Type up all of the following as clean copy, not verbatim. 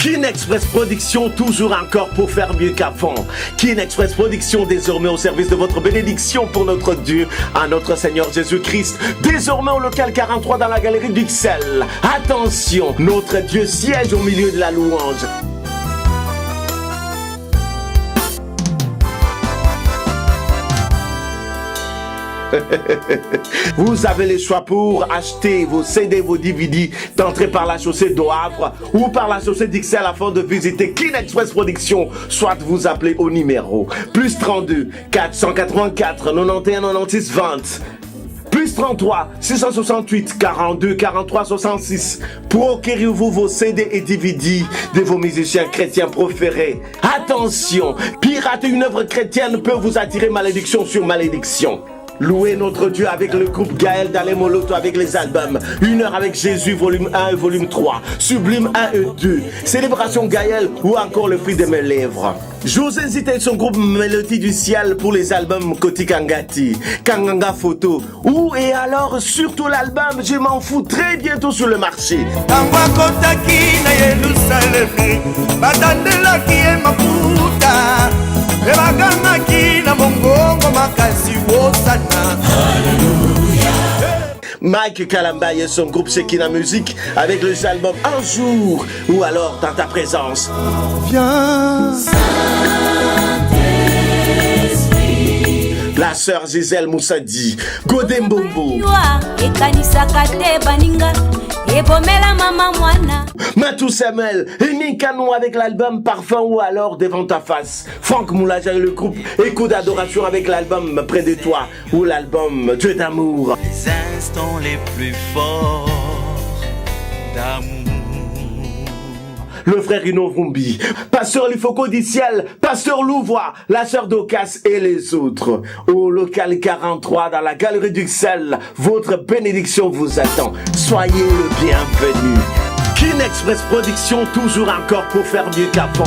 Kin Express Production, toujours encore pour faire mieux qu'avant. Kin Express Production, désormais au service de votre bénédiction pour notre Dieu, à notre Seigneur Jésus-Christ. Désormais au local 43 dans la galerie d'Ixelles. Attention, notre Dieu siège au milieu de la louange. Vous avez le choix pour acheter vos CD, vos DVD, d'entrer par la chaussée d'Oavre ou par la chaussée d'Ixelles afin de visiter Kin Express Production. Soit vous appelez au numéro plus 32 484 91 96 20. Plus 33 668 42 43 66. Procurez-vous vos CD et DVD de vos musiciens chrétiens préférés. Attention, pirater une œuvre chrétienne peut vous attirer malédiction sur malédiction. Louez notre Dieu avec le groupe Gaël Dalemoloto avec les albums Une heure avec Jésus volume 1 et volume 3, Sublime 1 et 2, Célébration Gaël ou encore Le fruit de mes lèvres. José Zita et son groupe Mélodie du ciel pour les albums Koti Kangati, Kanganga Photo ou et alors surtout l'album Je m'en fous très bientôt sur le marché. Mike Kalamba et son groupe Sekina Music avec les albums Un jour ou alors Dans ta présence. Viens. La sœur Gisèle Moussadi, Godembombo. Matou Semel, Émile Canon avec l'album Parfum ou alors Devant ta face. Franck Moulaja et le groupe Écho d'adoration avec l'album Près de toi ou l'album Dieu d'amour. Les instants les plus forts d'amour. Le frère Rino Vrumbi, Pasteur Lifoko d'Iciel, Pasteur Louvois, la sœur d'Ocas et les autres. Au local 43 dans la galerie d'Ixelles, votre bénédiction vous attend. Soyez le bienvenu. Kin Express Production, toujours encore pour faire mieux qu'avant.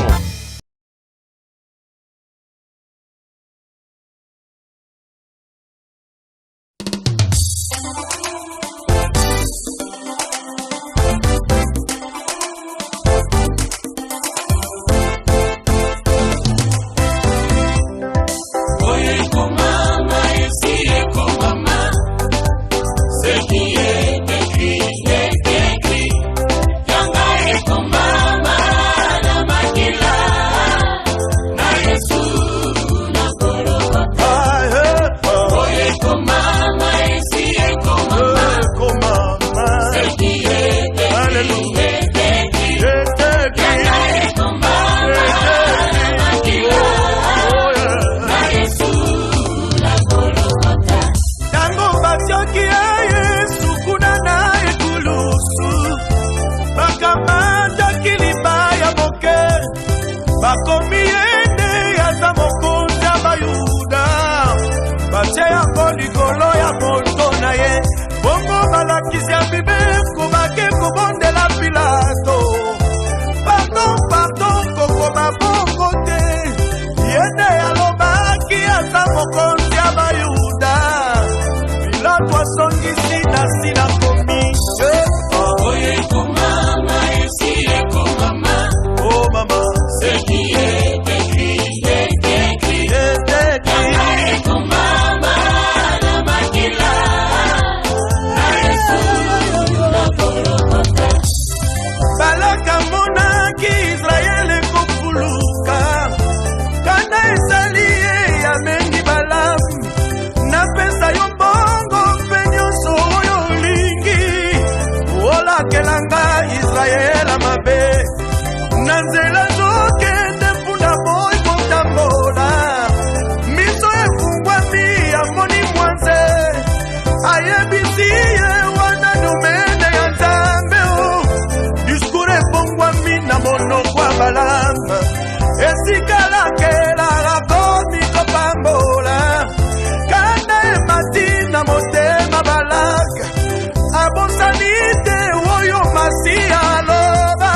Abonsanite, woyo masi aloba,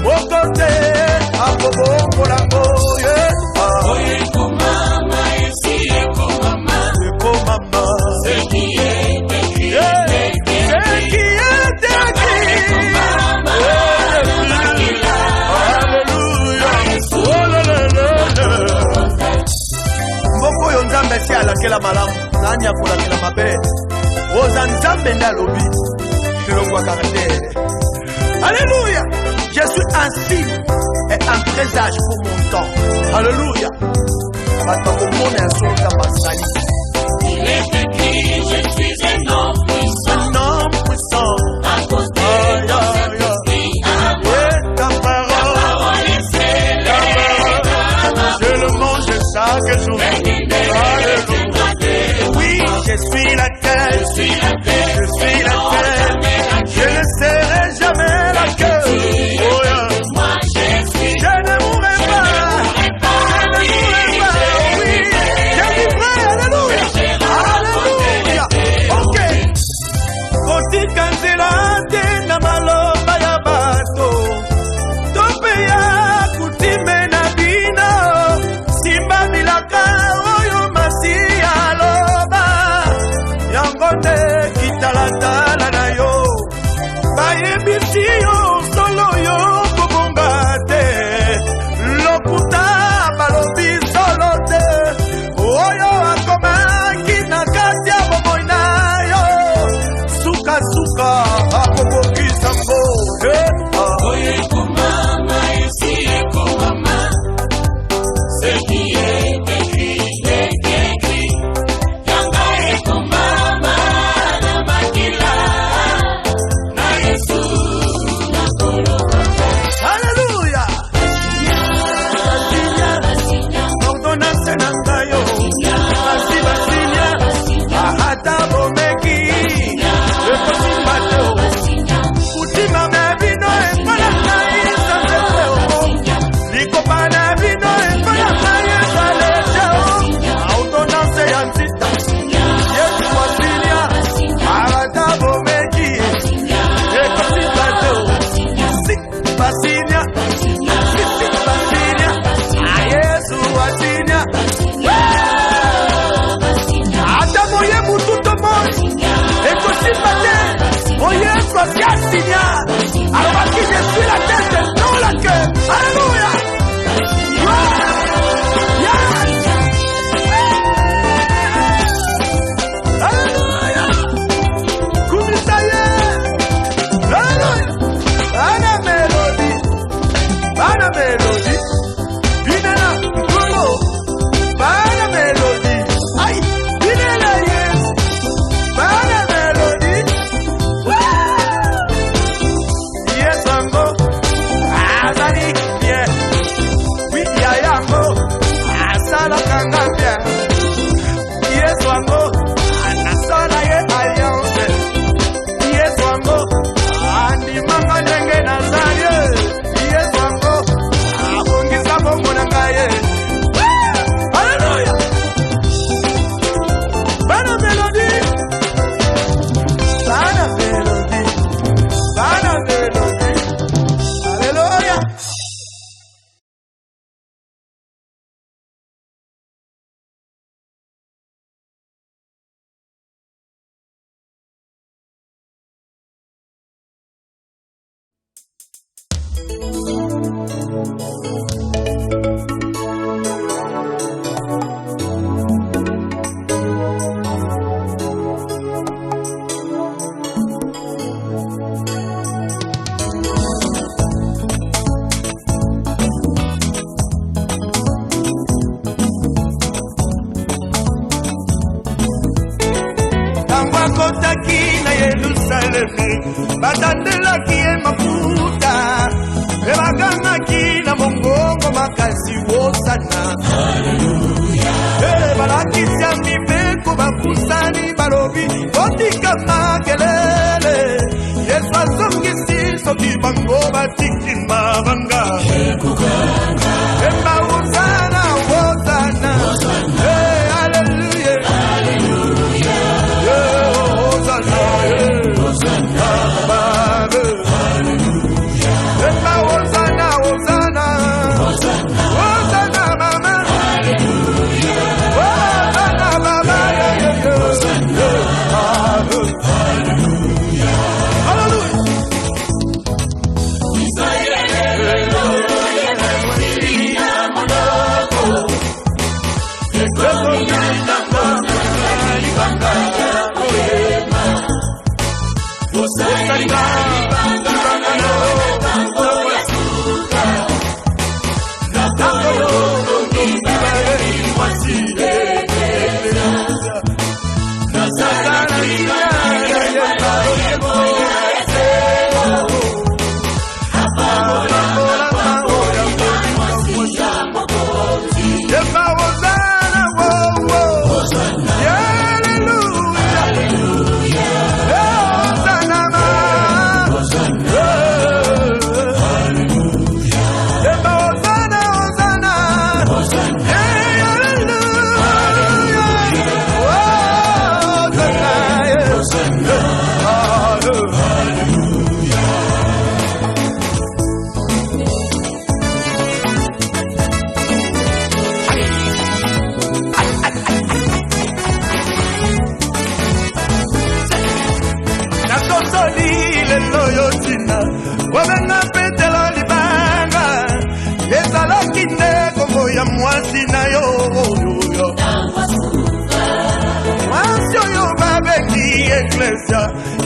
mokote. Balobi, Chilongwa Caractère. Alléluia. Je suis un signe et un présage pour mon temps. Alléluia. Maintenant, au monde est un son dans ma salie. Il est écrit, je suis un homme puissant. Un homme puissant. À cause de ton Saint-Esprit à moi. Ta parole est célèbre. je le mange chaque jour. Alléluia. Oui, je suis la tête. Je suis la tête. Je suis la tête. Je ne serai jamais la queue. Oh, yeah. Moi, je suis. Je ne mourrai pas. Je ne mourrai pas. Oui, je vivrai. Alléluia. Alléluia. Ok. Kotika nzela te na maloba ya bato. Tope ya kutime na bino. Simba bilaka oyo masi aloba. Yango te kitalatala na yo. Bayebisi yo solo yo kobonga te. Lokuta balobi solo te. Oyo akomaki na kati ya bomoi na yo. Suka akobokisa ngo. Oye komama, ici est komama. Ce qui est écrit, est écrit. Yanga est komama, na makila. Na Yesu, na Golgotha. Alléluia. Ordonnance na ngayo. Basinya. Ata bomeki. Ekosimba te. Utima na bino ekola na isa tepe o. Likopa na bino ekola na isa lete o. Ordonnance ya nzita. Yesu wasinya. Ata bomeki. Ekosimba te o. Basinya. Basinya. Yesu wasinya. Ata moye mututo moi. Ekosimba te. Moye soit signa. Alors qui je suis la tête, non la queue. Alléluia. Alléluia. Kumisaye. Alléluia. Ana melody. Binela kolo. Bana melody. Ay, binela yes. Bana melody. Yes, ango. Azali bien. Oui, yayango. Asala kanga bien. Yes, ango. Anasala ye alliance. Yes, ango. Andi manga ndenge nazaye. Yes, ango. Abongisa bongo nangaye. Hallelujah. Bana melody. Bana melody. Bana melody. Hallelujah. Tango akotaki na Yerusalemi, batandelaki ye mafuta, e bagangaki na mongongo makasi wosana. Haleluya. Balakisi ya mibeko bapusani balobi, botika makelele. Yesu azongisi soki bango batiki mabanga. Ekukanga. Emba wosana, wosana. Haleluya. Haleluya. Hosanna, Hosanna, Hallelujah. Hosanna, Hosanna, Hosanna, Hosanna, Mama, Hallelujah. Hosanna, Mama, Hosanna, Hallelujah. Iglesia,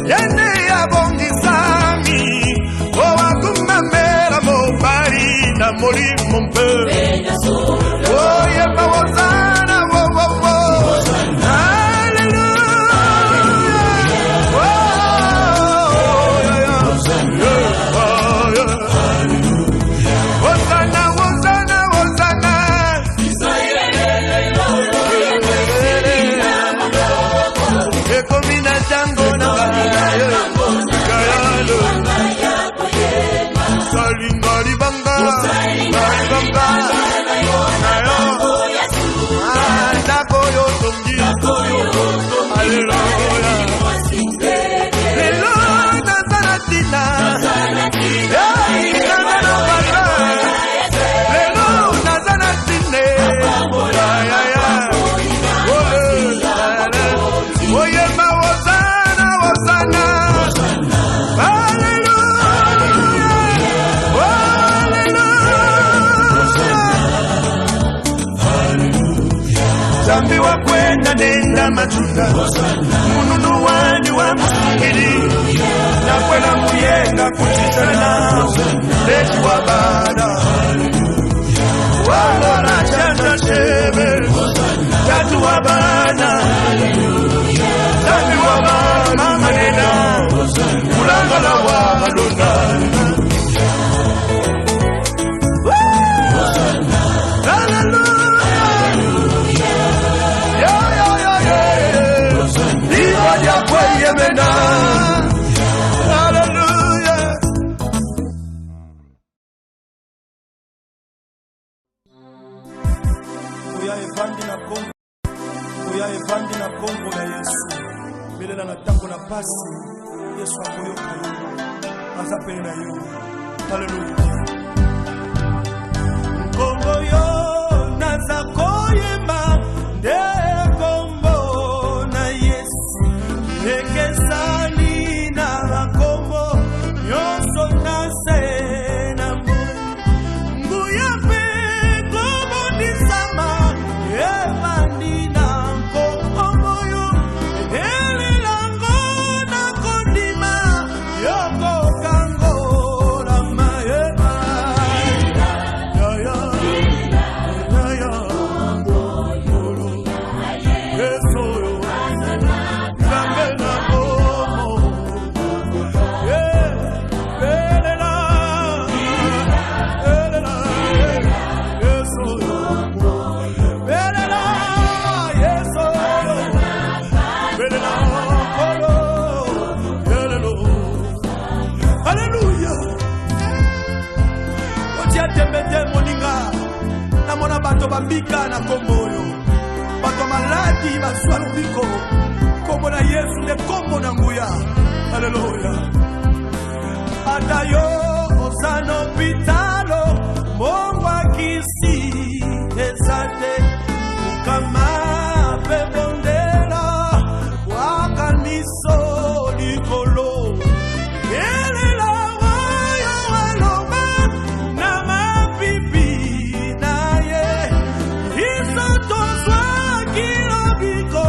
yende ya bongisami, o akumamera mo barina mori mompe. Oh yeah, Hosanna, Zambi wa kwenda nenda matunda mununu wanyu wa msikiri na kwela muyenga kutisana leji wa bada wala na chanda shebe tatu wa bana zambi wa bana manena ulangala wa malonda Hallelujah. Kuya evandi na Kongo na Yesu. Belela na tango na pasi. Yesu akoyoka yo. Azapele na yo. Hallelujah. Kongo yo nazakoyema de Kongo na Yesu. Ekesani na bakombo yoso nase na mu nguya pe komo nisama evandi na kongo yo elelango na kondima yoko kango la maema ya ya Yesu yo namona bato bambika na kombo oyo bato maladi bazwa lobiko kombo na Yesu nde kombo na nguya. Haleluya. Ata yo ozano pitalo mongwa kisi ezate ukama pebondela wakaniso likolo elela wayo waloba na mapipi naye iso tozwa kilobiko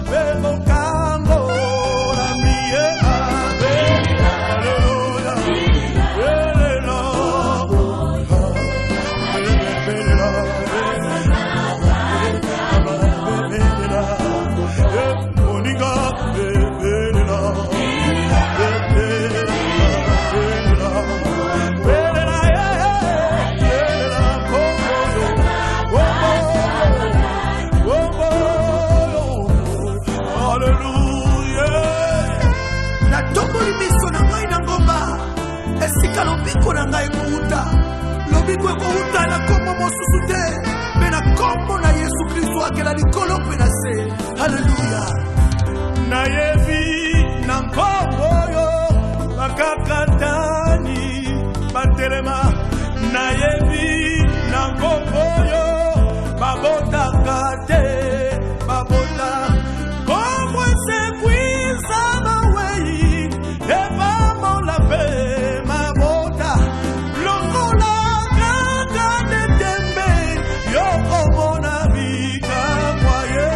bebokango la miye abe lobiko na ngai kouta lobiko ekouta na kombo mosusu te mpe na kombo na Yesu Kristo akela likolo mpe na se. Haleluya. Nayebi na nkombo oyo bakakatani batelema, nayebi na nkombo oyo babotaka te babota kombo esekwisa mawei ebamola pe mabota lokola kaka detembe yokomona bikamwaye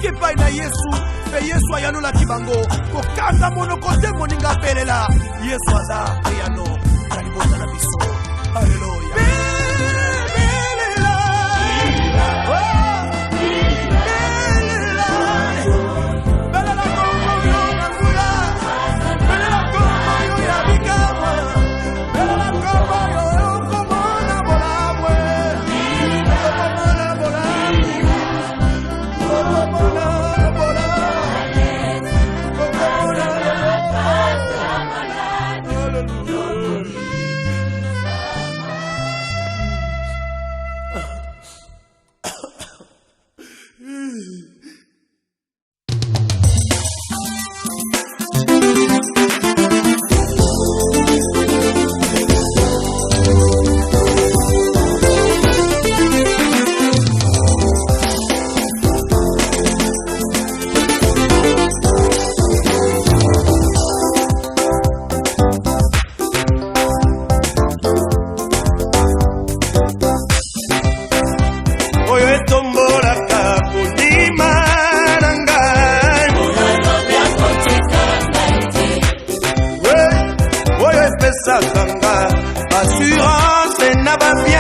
epai na Yesu pe Yesu ayanola kibango kokanga monoko te moninga pelela Yesu aza ayano na libota na biso. Haleluya. Assurance n'a pas bien.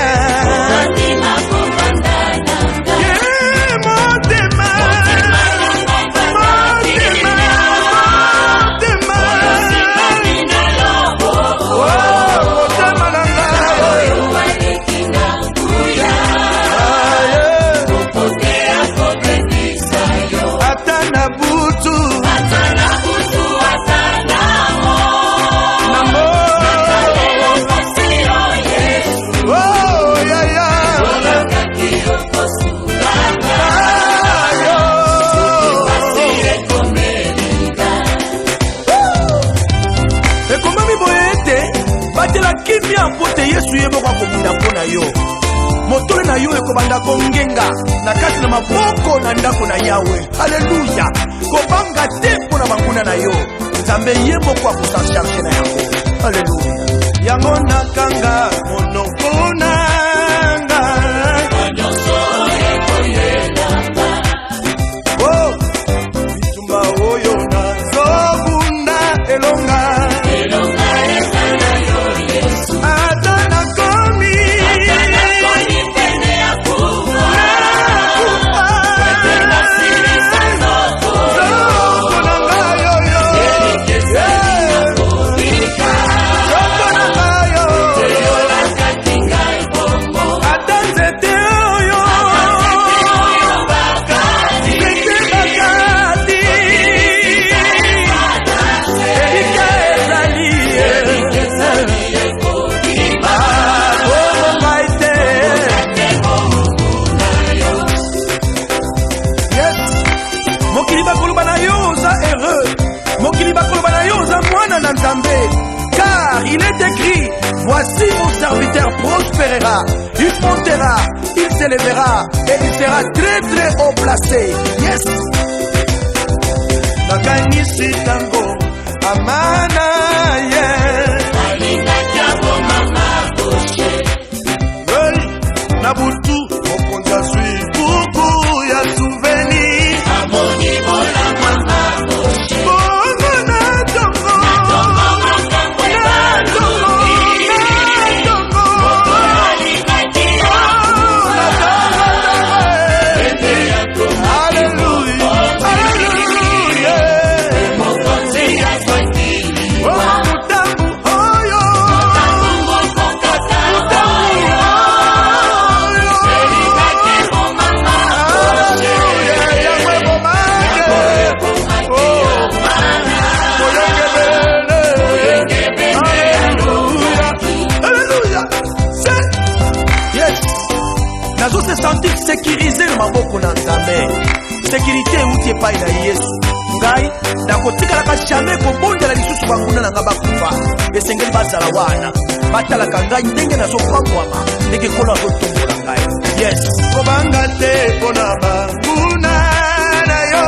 Yesu yebo kwa kubunda pona yo motole na yo ekobanda kongenga na kati na maboko na ndako na yawe. Haleluya. Kobanga te pona banguna na yo nzambe yebo kwa kusancharge na yango. Haleluya. Yango nakanga monoko nanga oh bitumba oyo na zobunda elonga car il est écrit, voici mon serviteur prospérera, il montera, il s'élèvera et il sera très très haut placé. Yes. Nakanisi tango amana yeah. Alinga jabo mama boshe. Nabutu okonza sui buku ya souvenir. Amoni bola mama boshe. Bongo na tongo. Na tongo. sécurité euti epai na Yesu. Ngai nakotikalaka jamais kobondela lisusu banguna na nga bakufa. Esengeli bazala wana batalaka ngai ndenge nazopambwama ndenge Nkolo azotombola ngai. Yes, kobanga te mpona banguna na yo.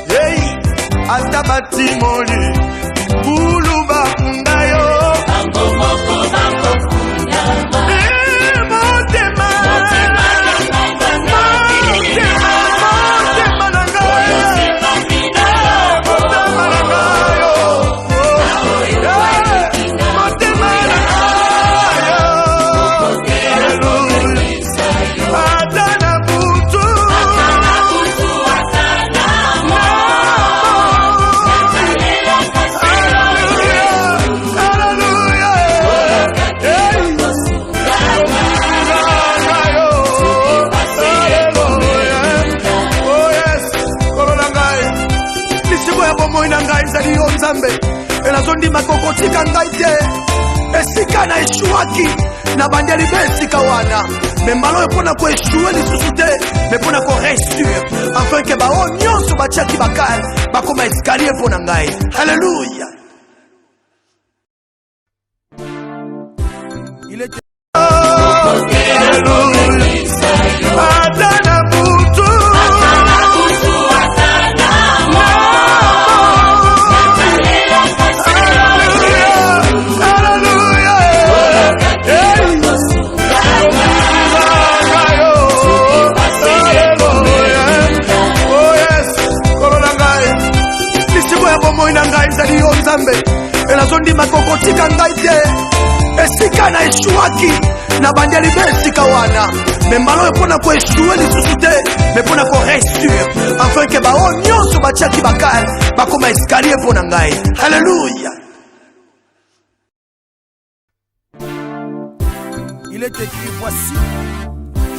Hey, ata batimoli bulu bakunda yo. Elazondima kokotika ngai te esika na eshuaki na bandeli besika wana membalo epona ko eshue lisusu te mepona ko resture afin ke bao nyonso batiaki bakale bakoma escalier pona ngai. Alléluia. Il était elazondima kokotika ngai te esika na eshuaki na bandeli besika wana membalo epona ko eshue lisusu te mepona ko resture afin ke bao nyonso batiaki bakale bakoma escalier pona ngai. Alléluia. Il est écrit, voici,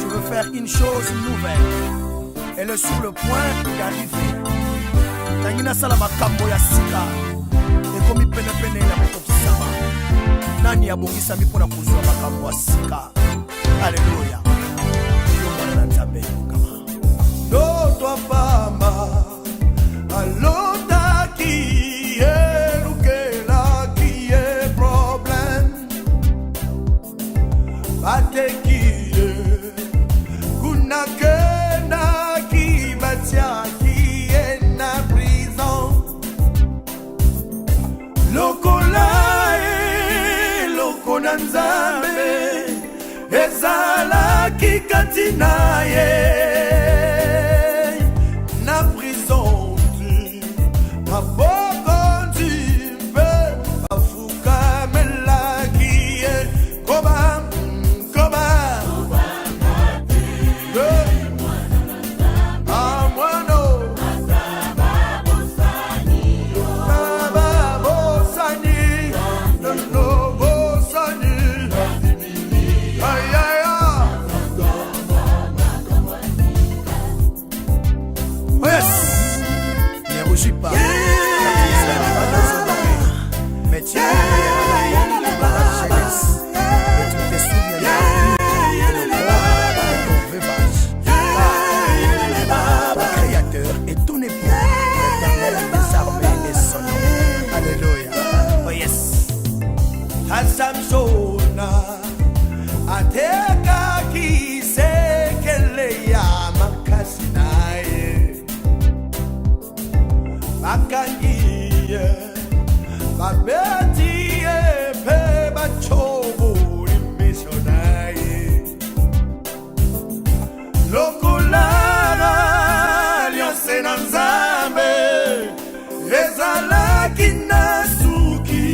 je veux faire une chose nouvelle. Elle est sur le point d'arriver. Tangina salama kambo ya sika. Ekomi pene pene ya motokisama. Nani abongisa mipona kuzwa makambo ya sika. Alléluia. Yomana na nzambe kama. Ndoto fama. Alota ki erukela ki e problem. Bateki kuna kena ki batia ki na prison. Lokona nzambe ezala kikati naye na prison maboko nzimbe afuka melakie koba Samsona ateka kisekele ya makasi naye bakangiye babetie pe bachobo imisionaye lokulara liosena nzambe ezala kinasuki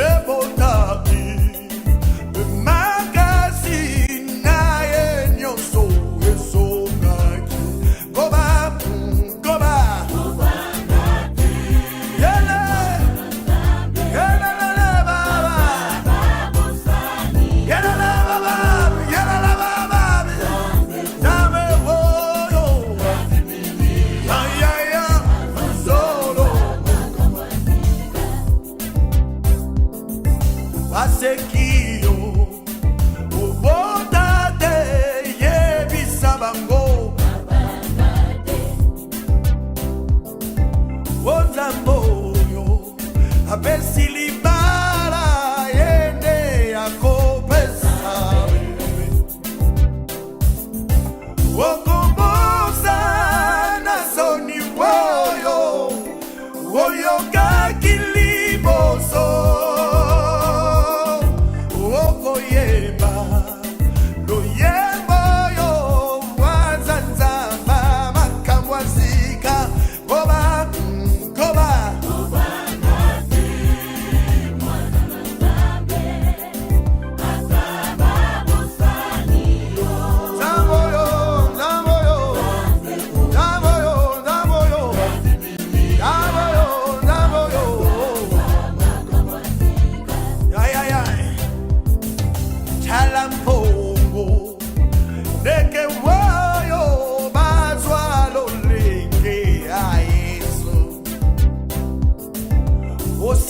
Rebotaki, magazine na enyoso esongaki. Go back,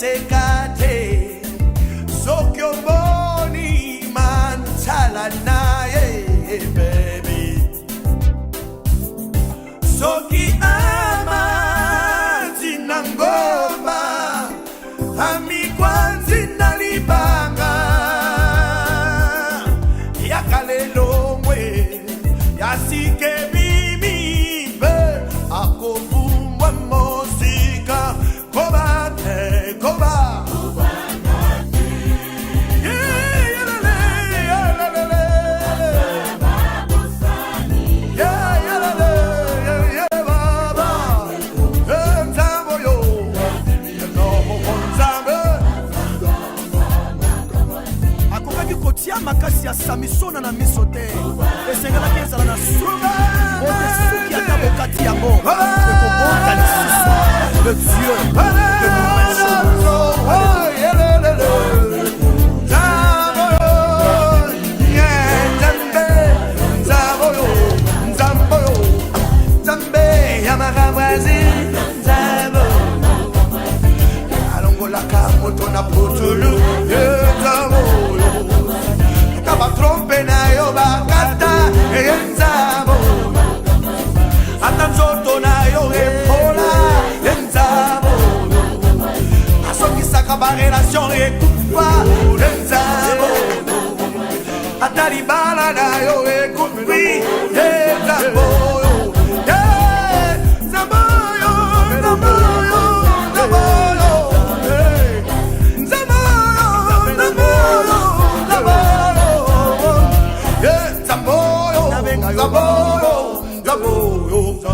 sekate sokyo boni manchala naye baby soki ama zinangoma ami kwanzi nalibanga yakalelongwe yasike mimi be akovumbwa mosika koba koba makasi ya samisona na miso te esengelaki ezala na suka ote suki ata bokati yango ekobonga lisusu le dieu de nzambe ya makabrazi nzambo alongolaka moto na putulu nzambo trompe na yo bakata enzabo ata nzoto na yo epola enzabo asokisaka barelation ekufa enzabo ata libala na yo ekufi enzabo Zaboyo, Zaboyo, Zaboyo,